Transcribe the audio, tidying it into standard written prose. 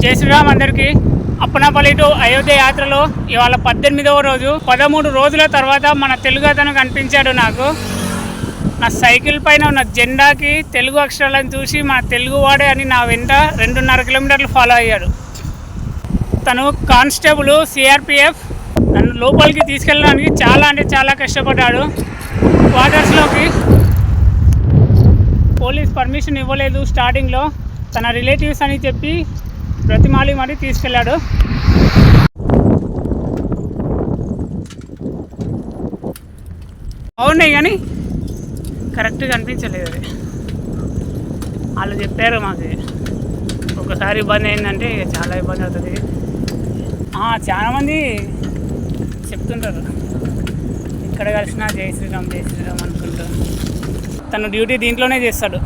జై శ్రీరామ్ అందరికీ. అప్పనపల్లి టు అయోధ్య యాత్రలో ఇవాళ 18వ రోజు. 13 రోజుల తర్వాత మన తెలుగు అతను కనిపించాడు నాకు. నా సైకిల్ పైన ఉన్న జెండాకి తెలుగు అక్షరాలను చూసి మన తెలుగు వాడే అని నా వెంట 2.5 కిలోమీటర్లు ఫాలో అయ్యాడు. తను కానిస్టేబుల్ సిఆర్పిఎఫ్. నన్ను లోపలికి తీసుకెళ్ళడానికి చాలా అంటే చాలా కష్టపడ్డాడు. క్వార్టర్స్లోకి పోలీస్ పర్మిషన్ ఇవ్వలేదు స్టార్టింగ్లో. తన రిలేటివ్స్ అని చెప్పి బ్రతిమాలి మరీ తీసుకెళ్ళాడు. అవునాయి కానీ కరెక్ట్గా అనిపించలేదు. అది వాళ్ళు చెప్పారు మాకు, ఒకసారి ఇబ్బంది అయిందంటే చాలా ఇబ్బంది అవుతుంది. చాలామంది చెప్తుంటారు ఇక్కడ కలిసినా జై శ్రీరామ్ జై శ్రీరామ్ అనుకుంటారు. తను డ్యూటీ దీంట్లోనే చేస్తాడు.